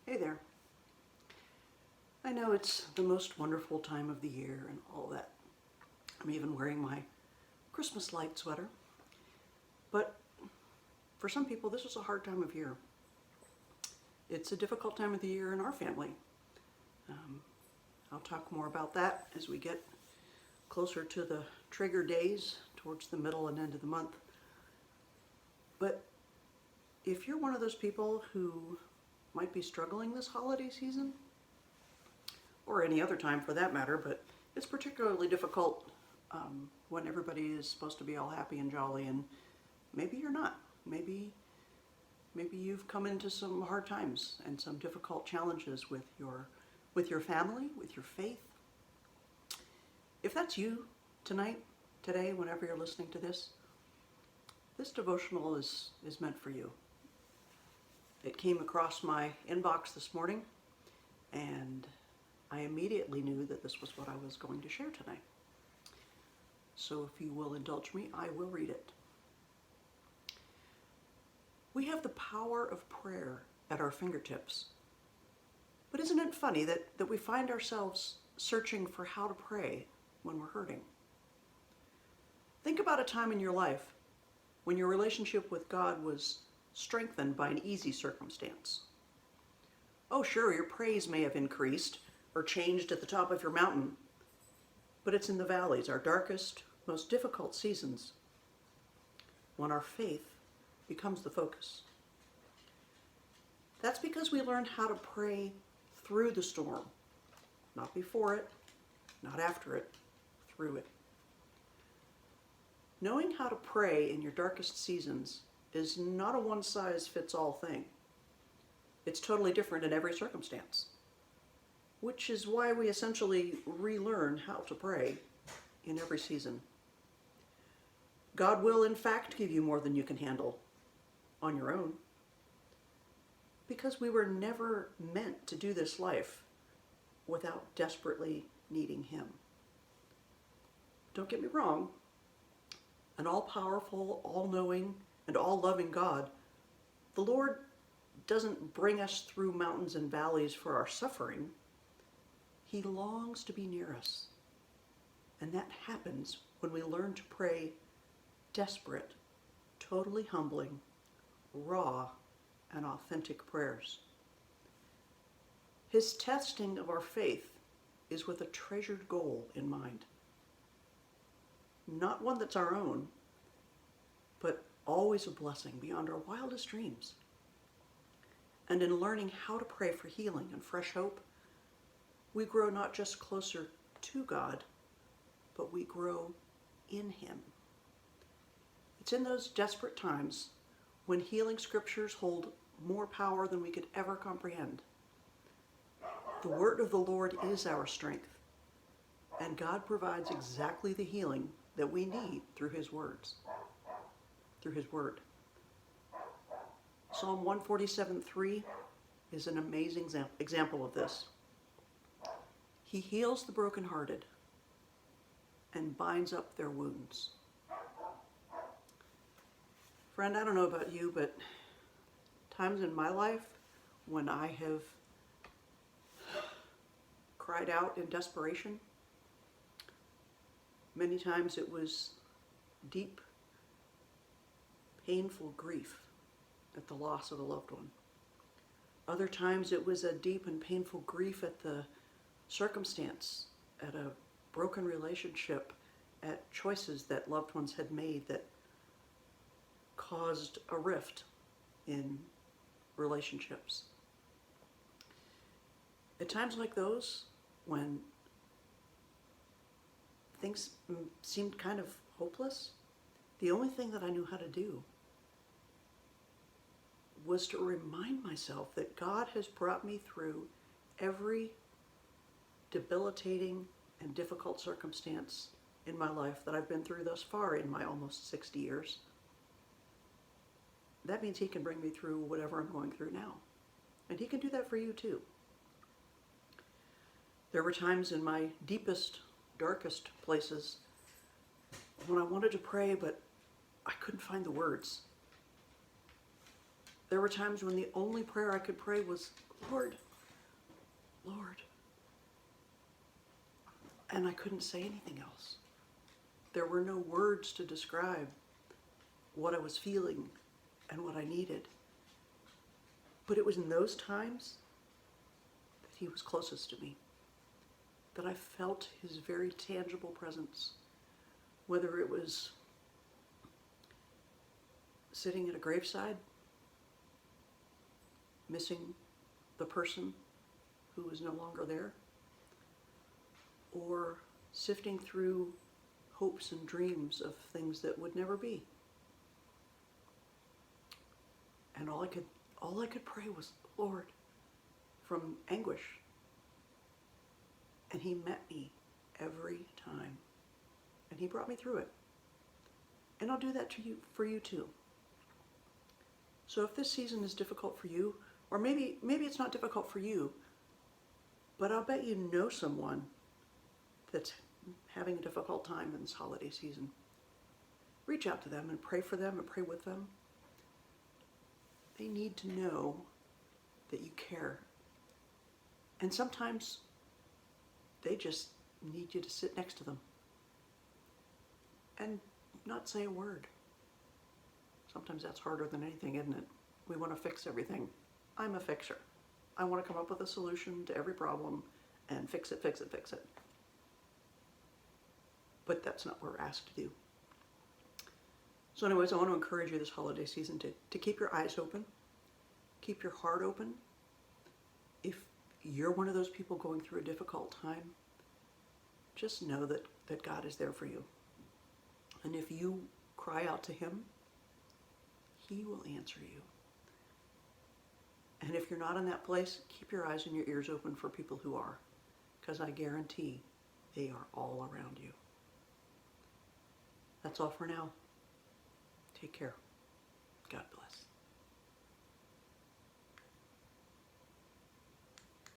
Hey there. I know it's the most wonderful time of the year and all that. I'm even wearing my Christmas light sweater. But for some people, this is a hard time of year. It's a difficult time of the year in our family. I'll talk more about that as we get closer to the trigger days towards the middle and end of the month. But if you're one of those people who might be struggling this holiday season, or any other time for that matter, but it's particularly difficult when everybody is supposed to be all happy and jolly, and maybe you're not. Maybe you've come into some hard times and some difficult challenges with your family, with your faith. If that's you tonight, today, whenever you're listening to this devotional is meant for you. It came across my inbox this morning, and I immediately knew that this was what I was going to share tonight. So if you will indulge me, I will read it. We have the power of prayer at our fingertips. But isn't it funny that we find ourselves searching for how to pray when we're hurting? Think about a time in your life when your relationship with God was strengthened by an easy circumstance. Oh, sure, your praise may have increased or changed at the top of your mountain, but it's in the valleys, our darkest, most difficult seasons, when our faith becomes the focus. That's because we learned how to pray through the storm, not before it, not after it, through it. Knowing how to pray in your darkest seasons is not a one-size-fits-all thing. It's totally different in every circumstance, which is why we essentially relearn how to pray in every season. God will, in fact, give you more than you can handle on your own, because we were never meant to do this life without desperately needing Him. Don't get me wrong, an all-powerful, all-knowing, and all-loving God, the Lord doesn't bring us through mountains and valleys for our suffering. He longs to be near us. And that happens when we learn to pray desperate, totally humbling, raw, and authentic prayers. His testing of our faith is with a treasured goal in mind. Not one that's our own, but always a blessing beyond our wildest dreams. And in learning how to pray for healing and fresh hope, we grow not just closer to God, but we grow in Him. It's in those desperate times when healing scriptures hold more power than we could ever comprehend. The word of the Lord is our strength, and God provides exactly the healing that we need through His words, through His word. Psalm 147:3 is an amazing example of this. He heals the brokenhearted and binds up their wounds. Friend, I don't know about you, but times in my life when I have cried out in desperation, many times it was deep, painful grief at the loss of a loved one. Other times it was a deep and painful grief at the circumstance, at a broken relationship, at choices that loved ones had made that caused a rift in relationships. At times like those, when things seemed kind of hopeless, the only thing that I knew how to do was to remind myself that God has brought me through every debilitating and difficult circumstance in my life that I've been through thus far in my almost 60 years. That means He can bring me through whatever I'm going through now. And He can do that for you too. There were times in my deepest, darkest places when I wanted to pray, but I couldn't find the words. There were times when the only prayer I could pray was, Lord, Lord. And I couldn't say anything else. There were no words to describe what I was feeling and what I needed. But it was in those times that he was closest to me, that I felt his very tangible presence, whether it was sitting at a graveside, missing the person who was no longer there, or sifting through hopes and dreams of things that would never be. And all I could pray was, Lord, from anguish. And he met me every time. And he brought me through it. And I'll do that for you too. So if this season is difficult for you, or maybe it's not difficult for you, but I'll bet you know someone that's having a difficult time in this holiday season. Reach out to them and pray for them and pray with them. They need to know that you care. And sometimes they just need you to sit next to them and not say a word. Sometimes that's harder than anything, isn't it? We want to fix everything. I'm a fixer. I want to come up with a solution to every problem and fix it, fix it, fix it. But that's not what we're asked to do. So anyways, I want to encourage you this holiday season to keep your eyes open, keep your heart open. If you're one of those people going through a difficult time, just know that God is there for you. And if you cry out to him, he will answer you. And if you're not in that place, keep your eyes and your ears open for people who are, because I guarantee they are all around you. That's all for now. Take care. God bless.